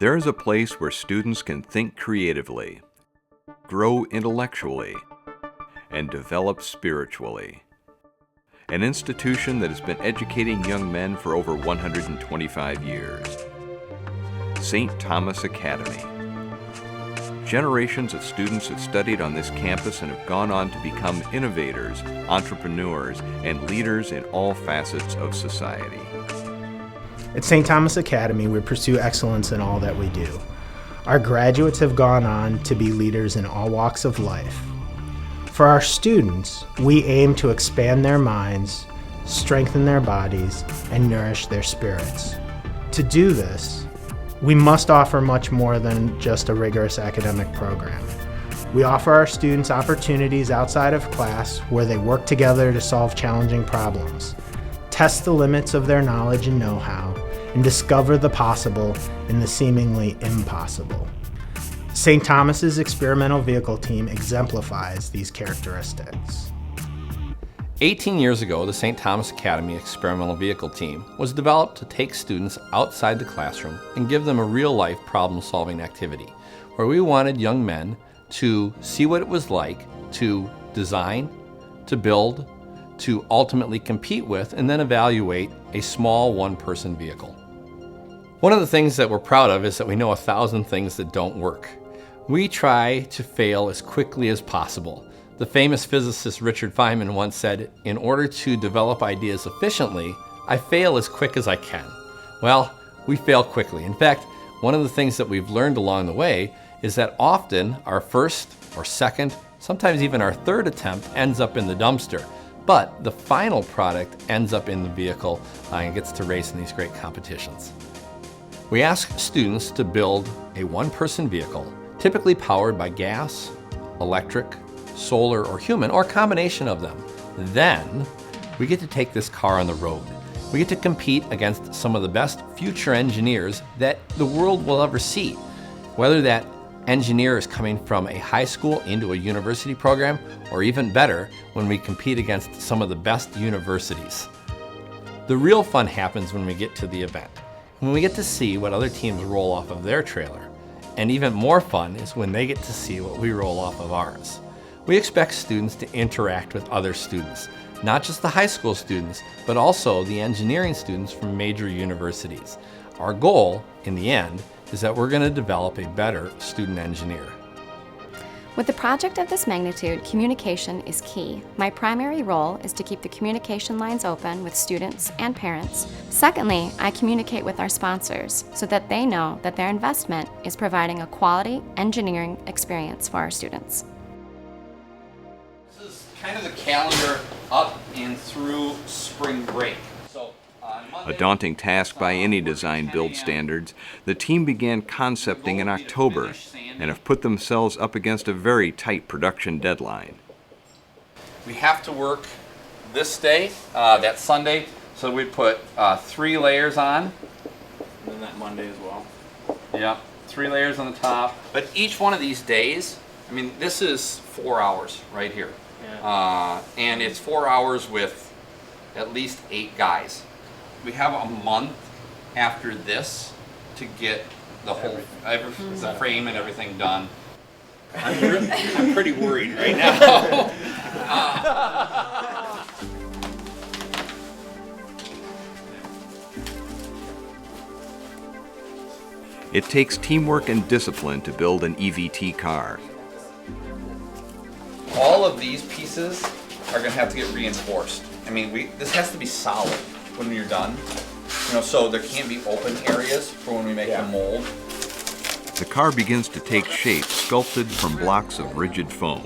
There is a place where students can think creatively, grow intellectually, and develop spiritually. An institution that has been educating young men for over 125 years. St. Thomas Academy. Generations of students have studied on this campus and have gone on to become innovators, entrepreneurs, and leaders in all facets of society. At St. Thomas Academy, we pursue excellence in all that we do. Our graduates have gone on to be leaders in all walks of life. For our students, we aim to expand their minds, strengthen their bodies, and nourish their spirits. To do this, we must offer much more than just a rigorous academic program. We offer our students opportunities outside of class where they work together to solve challenging problems, test the limits of their knowledge and know-how, and discover the possible in the seemingly impossible. St. Thomas's experimental vehicle team exemplifies these characteristics. 18 years ago, the St. Thomas Academy Experimental Vehicle Team was developed to take students outside the classroom and give them a real-life problem-solving activity, where we wanted young men to see what it was like to design, to build, to ultimately compete with, and then evaluate a small one-person vehicle. One of the things that we're proud of is that we know 1,000 things that don't work. We try to fail as quickly as possible. The famous physicist Richard Feynman once said, "In order to develop ideas efficiently, I fail as quick as I can." Well, we fail quickly. In fact, one of the things that we've learned along the way is that often our first or second, sometimes even our third attempt ends up in the dumpster. But the final product ends up in the vehicle and gets to race in these great competitions. We ask students to build a one-person vehicle, typically powered by gas, electric, solar, or human, or a combination of them. Then, we get to take this car on the road. We get to compete against some of the best future engineers that the world will ever see. Whether that engineer is coming from a high school into a university program, or even better, when we compete against some of the best universities. The real fun happens when we get to the event, when we get to see what other teams roll off of their trailer. And even more fun is when they get to see what we roll off of ours. We expect students to interact with other students, not just the high school students, but also the engineering students from major universities. Our goal, in the end, is that we're going to develop a better student engineer. With a project of this magnitude, communication is key. My primary role is to keep the communication lines open with students and parents. Secondly, I communicate with our sponsors so that they know that their investment is providing a quality engineering experience for our students. This is kind of the calendar up and through spring break. A daunting task by any design build standards, the team began concepting in October and have put themselves up against a very tight production deadline. We have to work this day, that Sunday, so we put 3 layers on. And then that Monday as well. Yeah, 3 layers on the top. But each one of these days, I mean, this is 4 hours right here. Yeah. And it's 4 hours with at least 8 guys. We have a month after this to get the whole the frame and everything done. I'm pretty worried right now. It takes teamwork and discipline to build an EVT car. All of these pieces are going to have to get reinforced. I mean, this has to be solid when you're done. You know, so there can't be open areas for when we make the mold. The car begins to take shape sculpted from blocks of rigid foam.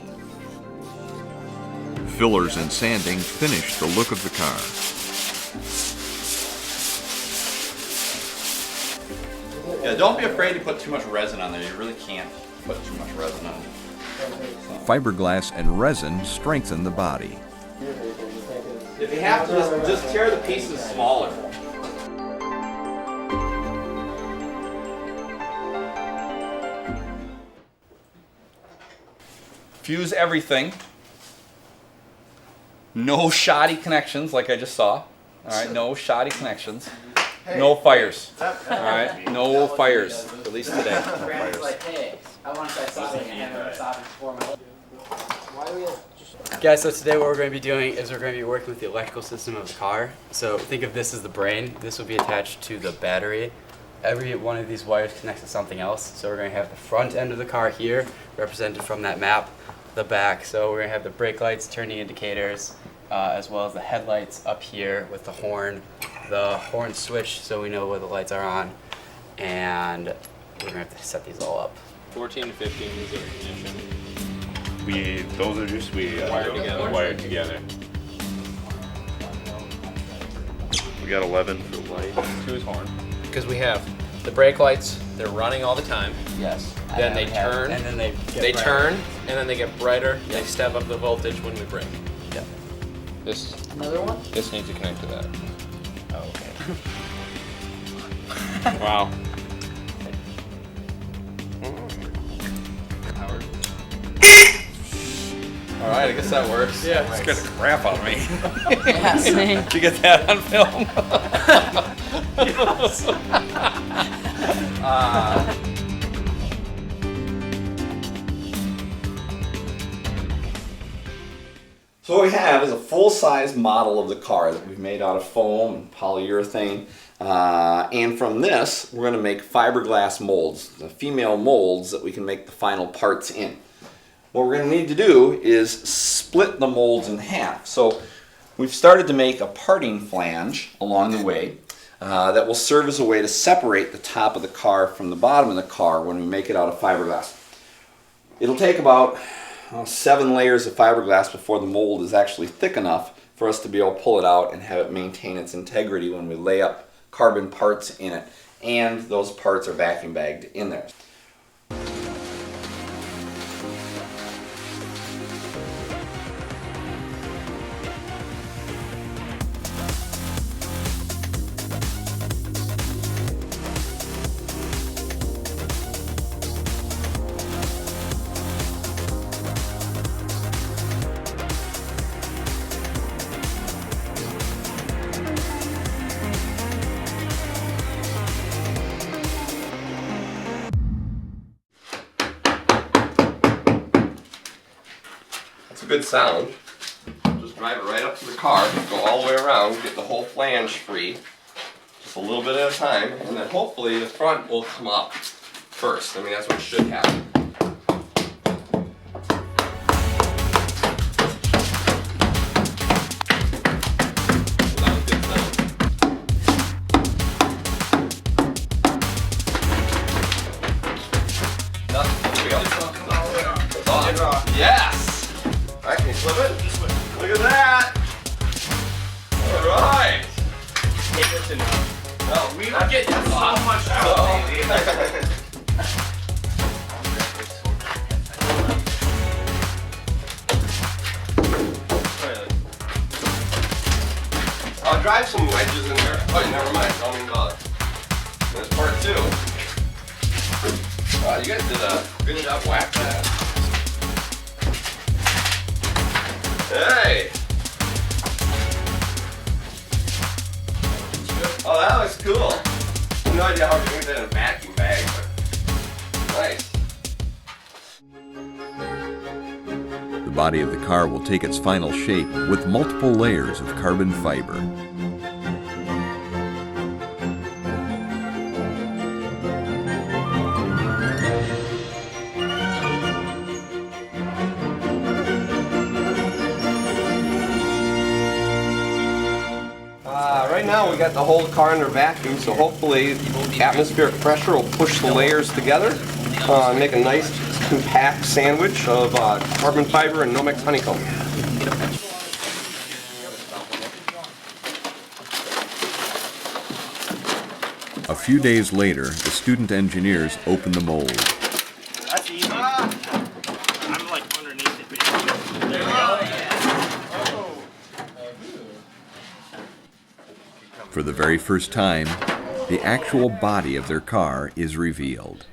Fillers and sanding finish the look of the car. Yeah, don't be afraid to put too much resin on there. You really can't put too much resin on. Fiberglass and resin strengthen the body. If you have to, just tear the pieces smaller. Fuse everything. No shoddy connections like I just saw. All right, no shoddy connections. No fires. All right, no fires, at least today. Guys, so today what we're going to be doing is we're going to be working with the electrical system of the car. So think of this as the brain. This will be attached to the battery. Every one of these wires connects to something else. So we're going to have the front end of the car here, represented from that map, the back. So we're going to have the brake lights, turning indicators, as well as the headlights up here with the horn switch so we know where the lights are on. And we're going to have to set these all up. 14 to 15 is air conditioning. Those are just wired together. We got 11 for light. To his horn. Because we have the brake lights, they're running all the time. Yes. Then they turn, and then they turn, and then they get brighter. They step up the voltage when we brake. Yeah. This Another one? this needs to connect to that. Oh, okay. Wow. All right, I guess that works. Yeah. Scared the crap out of me. Yeah, same. Did you get that on film? So what we have is a full-size model of the car that we've made out of foam and polyurethane. And from this, we're going to make fiberglass molds, the female molds that we can make the final parts in. What we're going to need to do is split the molds in half. So we've started to make a parting flange along the way that will serve as a way to separate the top of the car from the bottom of the car when we make it out of fiberglass. It'll take about 7 layers of fiberglass before the mold is actually thick enough for us to be able to pull it out and have it maintain its integrity when we lay up carbon parts in it, and those parts are vacuum bagged in there. It's a good sound. Just drive it right up to the car, go all the way around, get the whole flange free, just a little bit at a time, and then hopefully the front will come up first. I mean, that's what should happen. So that was good sound. There we go. It's on. Yes! Alright, can you flip it? Look at that! Alright! Well, we were getting so much I'll drive some wedges in there. Oh, never mind. Don't even bother. There's part 2. Wow, you guys did a good job whacking that. Hey! Oh, that looks cool. No idea how to do that in a vacuum bag, but nice. The body of the car will take its final shape with multiple layers of carbon fiber. Right now we got the whole car under vacuum, so hopefully atmospheric pressure will push the layers together and make a nice compact sandwich of carbon fiber and Nomex honeycomb. A few days later, the student engineers open the mold. That's easy. I'm like underneath it, basically. There we go. For the very first time, the actual body of their car is revealed.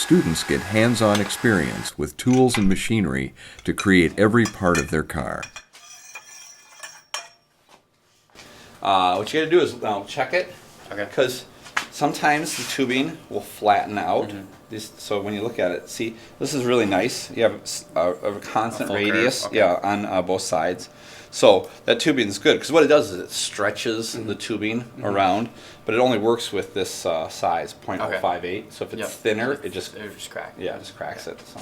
students get hands-on experience with tools and machinery to create every part of their car. What you got to do is check it. Okay. Because sometimes the tubing will flatten out. So when you look at it, see, this is really nice. You have a constant full radius, curve, okay. on both sides. So that tubing is good because what it does is it stretches the tubing around, but it only works with this size, 0.058. So if it's thinner, it just cracks. Yeah, it just cracks it. So.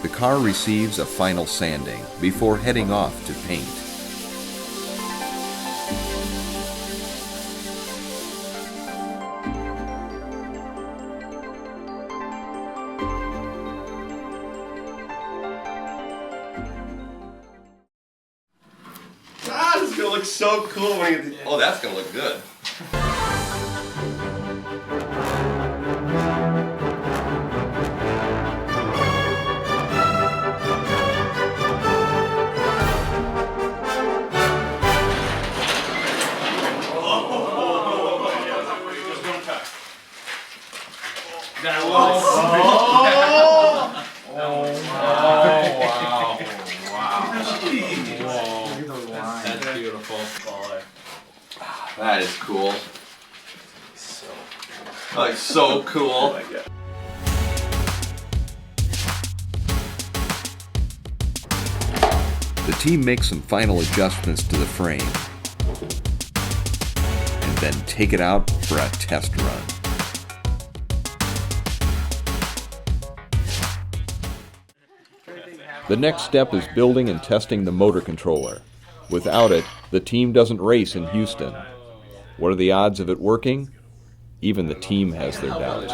The car receives a final sanding before heading off to paint. Ah, this is gonna look so cool when you get the... Oh, that's gonna look good. That's beautiful. That is cool. Like, so cool. The team makes some final adjustments to the frame and then take it out for a test run. The next step is building and testing the motor controller. Without it, the team doesn't race in Houston. What are the odds of it working? Even the team has their doubts.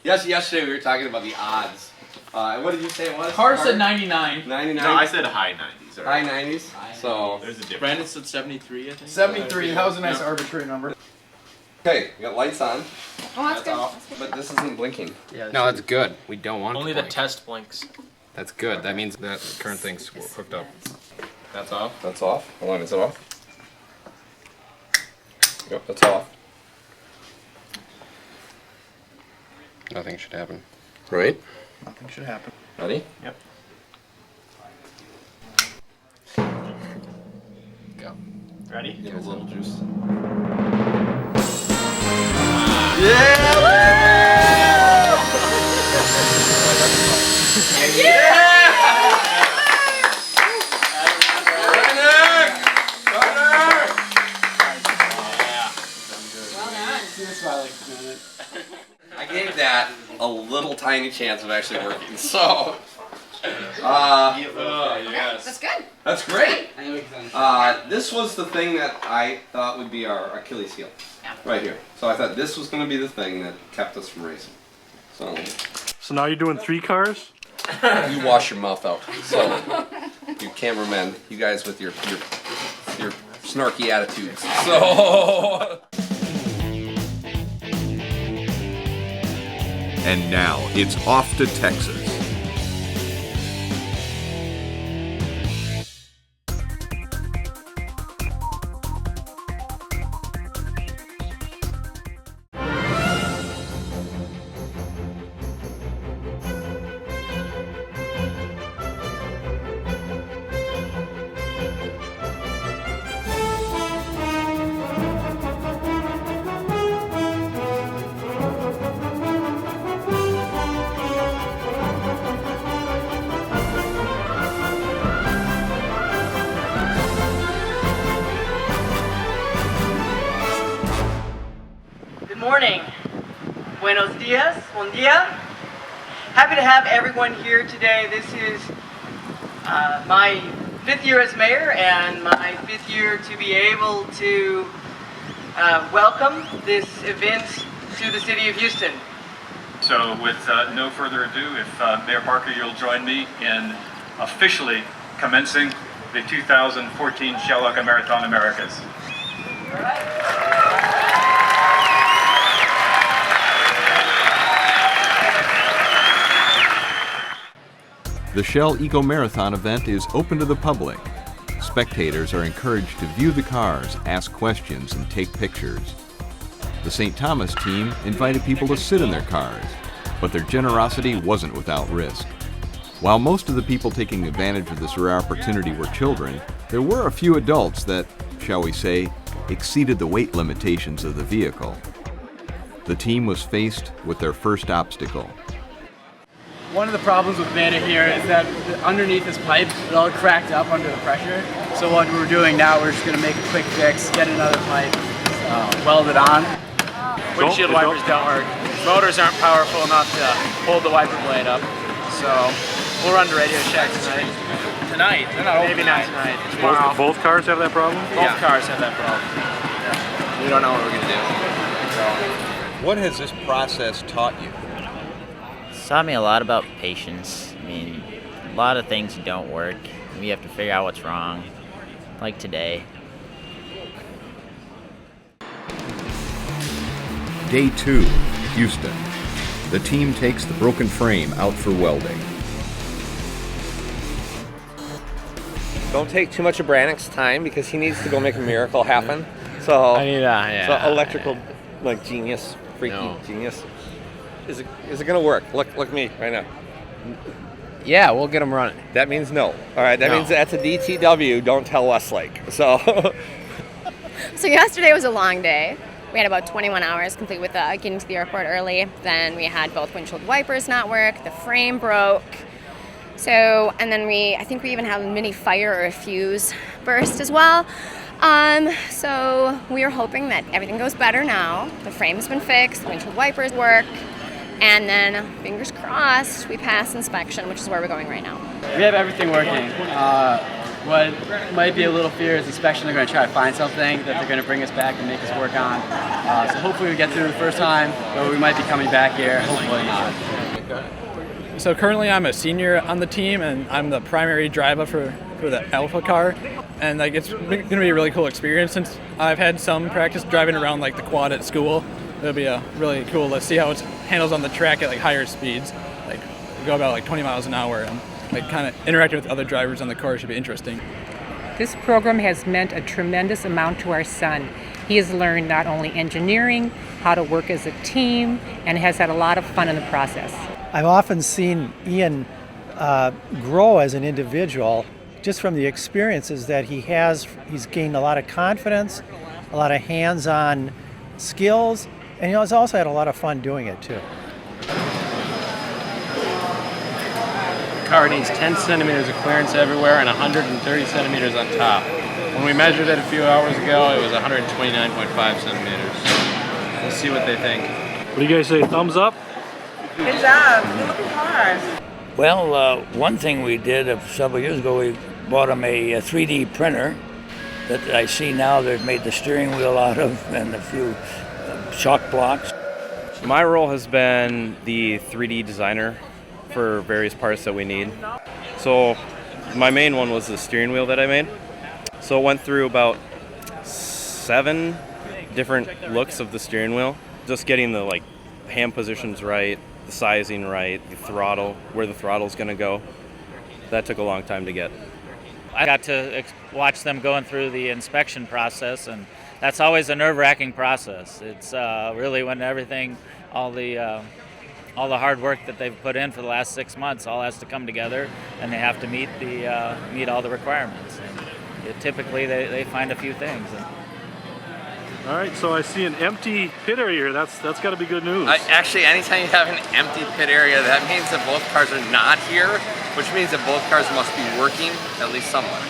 Yes, yesterday we were talking about the odds. What did you say it was? Carter said 99. 99? No, I said high 90s. High 90s? So, There's a difference. Brandon said 73, I think. 73. That was a nice arbitrary number. okay, we got lights on. Oh, that's good. Off, but this isn't blinking. No, that's good. We don't want Only it the to blink. test blinks. That's good. That means that the current thing's hooked up. That's off. That's off. Hold on, is it off? Yep, that's off. Nothing should happen. Right? Nothing should happen. Ready? Yep. Go. Ready? Get a little juice. I gave that a little tiny chance of actually working, so. That's good. That's great. This was the thing that I thought would be our Achilles heel, right here. So I thought this was going to be the thing that kept us from racing. So now you're doing 3 cars? you wash your mouth out. So you cameramen, you guys with your snarky attitudes. So. And now it's off to Texas. Good morning. Buenos dias. Bon dia. Happy to have everyone here today. This is my 5th year as mayor and my 5th year to be able to welcome this event to the city of Houston. So with no further ado, if Mayor Parker, you'll join me in officially commencing the 2014 Shellacca Marathon Americas. All right. The Shell Eco Marathon event is open to the public. Spectators are encouraged to view the cars, ask questions, and take pictures. The St. Thomas team invited people to sit in their cars, but their generosity wasn't without risk. While most of the people taking advantage of this rare opportunity were children, there were a few adults that, shall we say, exceeded the weight limitations of the vehicle. The team was faced with their first obstacle. One of the problems with Beta here is that underneath this pipe, it all cracked up under the pressure. So what we're doing now, we're just going to make a quick fix, get another pipe, weld it on. Windshield wipers don't work. Motors aren't powerful enough to hold the wiper blade up. So we'll run the Radio Shack tonight. Tonight? Maybe not tonight. Tomorrow. Both cars have that problem? Both cars have that problem. Yeah. We don't know what we're going to do. So. What has this process taught you? It's taught me a lot about patience. I mean, a lot of things don't work. We have to figure out what's wrong, like today. Day 2, Houston. The team takes the broken frame out for welding. Don't take too much of Brannick's time because he needs to go make a miracle happen. So, so electrical, like genius, freaky genius. Is it gonna work? Look at me right now. Yeah, we'll get them running. That means no. All right, that means that's a DTW. Don't tell Westlake. So. So yesterday was a long day. We had about 21 hours complete with getting to the airport early. Then we had both windshield wipers not work. The frame broke. So, and then I think we even had a mini fire or a fuse burst as well. So we are hoping that everything goes better now. The frame's been fixed, the windshield wipers work, and then fingers crossed we pass inspection, which is where we're going right now. We have everything working. What might be a little fear is inspection. They're going to try to find something that they're going to bring us back and make us work on. So hopefully we get through the first time, but we might be coming back here. Hopefully not. So currently I'm a senior on the team, and I'm the primary driver for the Alpha car. And like it's going to be a really cool experience since I've had some practice driving around like the quad at school. It'll be really cool to see how it handles on the track at like higher speeds. Like we go about like 20 miles an hour, and like kind of interacting with other drivers on the car should be interesting. This program has meant a tremendous amount to our son. He has learned not only engineering, how to work as a team, and has had a lot of fun in the process. I've often seen Ian grow as an individual just from the experiences that he has. He's gained a lot of confidence, a lot of hands-on skills, and he's also had a lot of fun doing it too. The car needs 10 centimeters of clearance everywhere and 130 centimeters on top. When we measured it a few hours ago, it was 129.5 centimeters. We'll see what they think. What do you guys say, thumbs up? Good job. Good looking car. Well, one thing we did several years ago, we bought him a 3D printer that I see now they've made the steering wheel out of and a few chalk blocks. My role has been the 3D designer for various parts that we need. So my main one was the steering wheel that I made. So it went through about 7 different looks of the steering wheel, just getting the hand positions right, the sizing right, the throttle, where the throttle's going to go. That took a long time to get. I got to watch them going through the inspection process, and that's always a nerve-wracking process. It's really when everything, all the hard work that they've put in for the last 6 months all has to come together, and they have to meet all the requirements. And typically they find a few things. All right, so I see an empty pit area here. That's got to be good news. Actually, anytime you have an empty pit area, that means that both cars are not here, which means that both cars must be working at least somewhat.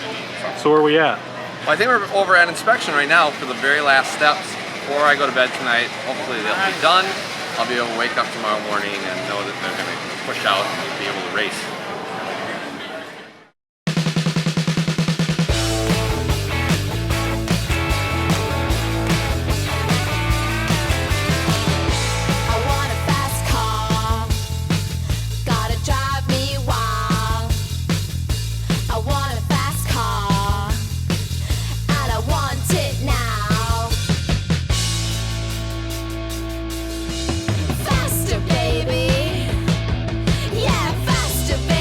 So where are we at? Well, I think we're over at inspection right now for the very last steps before I go to bed tonight. Hopefully they'll be done. I'll be able to wake up tomorrow morning and know that they're going to push out and be able to race. Faster, baby. Yeah, faster, baby.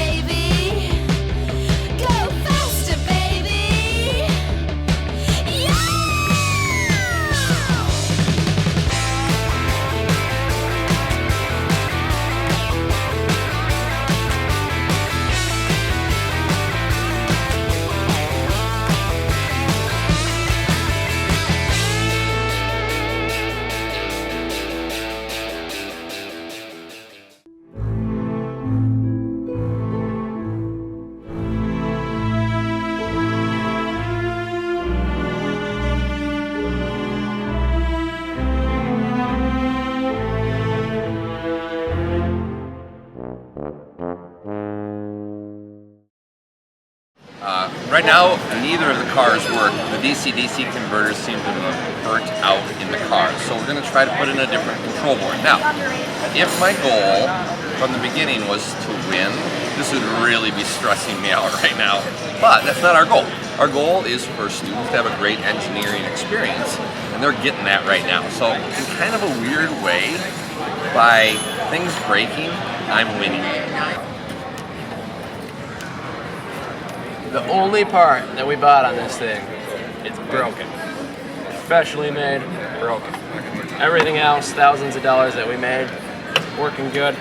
Right now, neither of the cars work. The DC-DC converters seem to have burnt out in the car, so we're going to try to put in a different control board. Now, if my goal from the beginning was to win, this would really be stressing me out right now. But that's not our goal. Our goal is for students to have a great engineering experience, and they're getting that right now. So in kind of a weird way, by things breaking, I'm winning. The only part that we bought on this thing, it's broken. Professionally made, broken. Everything else, thousands of dollars that we made, working good.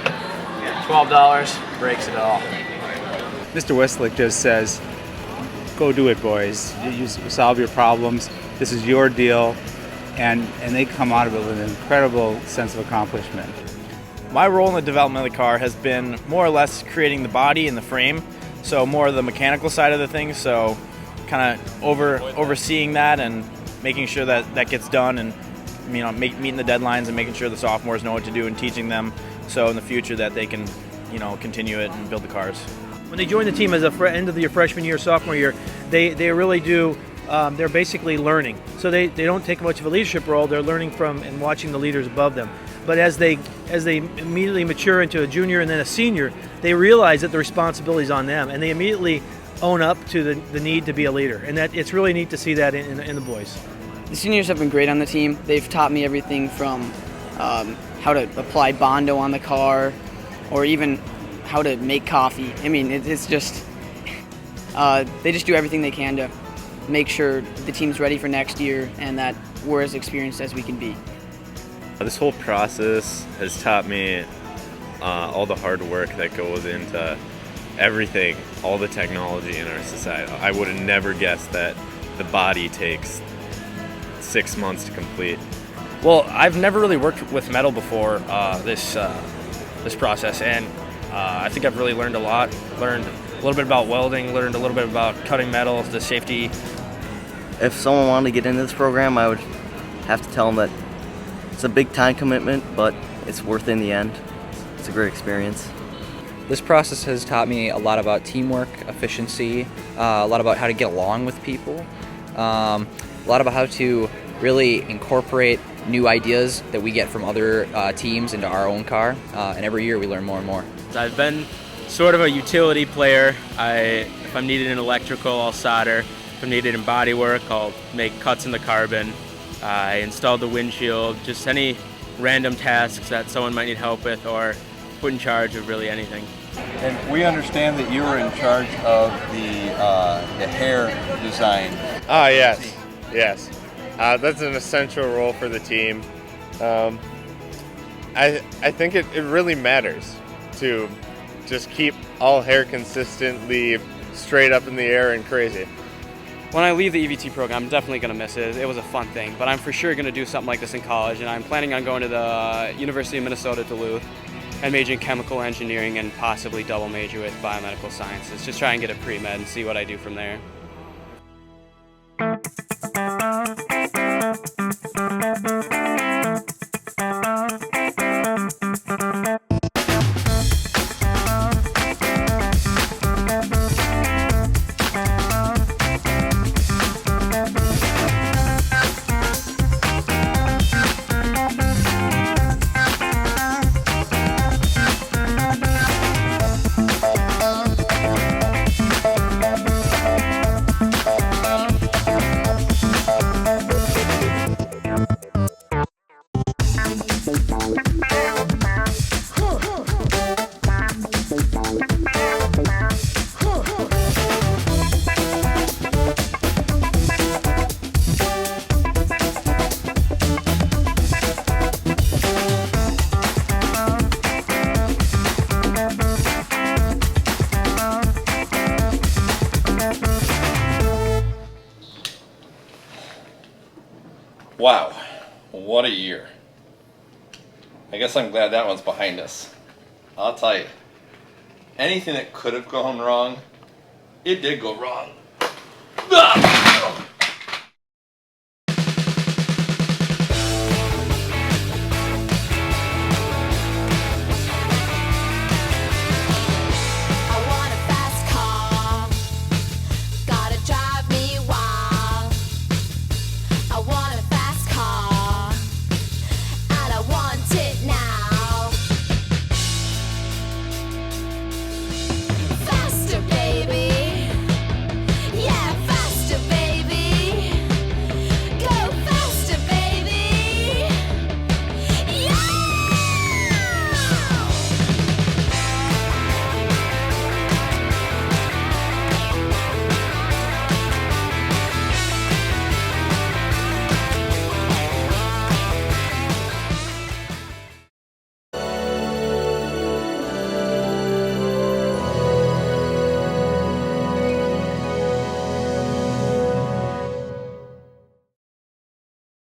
$12 breaks it all. Mr. Westlick just says, go do it, boys. You solve your problems. This is your deal. And they come out of it with an incredible sense of accomplishment. My role in the development of the car has been more or less creating the body and the frame. So more of the mechanical side of the thing, so kind of overseeing that and making sure that that gets done, and meeting the deadlines and making sure the sophomores know what to do and teaching them, so in the future that they can continue it and build the cars. When they join the team as end of your freshman year, sophomore year, they really do. They're basically learning. So they don't take much of a leadership role. They're learning from and watching the leaders above them. But as they immediately mature into a junior and then a senior, they realize that the responsibility is on them, and they immediately own up to the need to be a leader. And that it's really neat to see that in the boys. The seniors have been great on the team. They've taught me everything from how to apply Bondo on the car, or even how to make coffee. I mean, it's just they just do everything they can to make sure the team's ready for next year and that we're as experienced as we can be. This whole process has taught me all the hard work that goes into everything, all the technology in our society. I would have never guessed that the body takes 6 months to complete. Well, I've never really worked with metal before this process, and I think I've really learned a lot. Learned a little bit about welding, learned a little bit about cutting metal, the safety. If someone wanted to get into this program, I would have to tell them that it's a big time commitment, but it's worth it in the end. It's a great experience. This process has taught me a lot about teamwork, efficiency, a lot about how to get along with people, a lot about how to really incorporate new ideas that we get from other teams into our own car, and every year we learn more and more. I've been sort of a utility player. If I'm needed in electrical, I'll solder. If I'm needed in body work, I'll make cuts in the carbon. I installed the windshield, just any random tasks that someone might need help with, or put in charge of really anything. And we understand that you were in charge of the hair design. Oh, yes. That's an essential role for the team. I think it really matters to just keep all hair consistently straight up in the air and crazy. When I leave the EVT program, I'm definitely going to miss it. It was a fun thing, but I'm for sure going to do something like this in college, and I'm planning on going to the University of Minnesota Duluth and major in chemical engineering and possibly double major with biomedical sciences. Just try and get a pre-med and see what I do from there. Wow, what a year. I guess I'm glad that one's behind us. I'll tell you, anything that could have gone wrong, it did go wrong. Ah!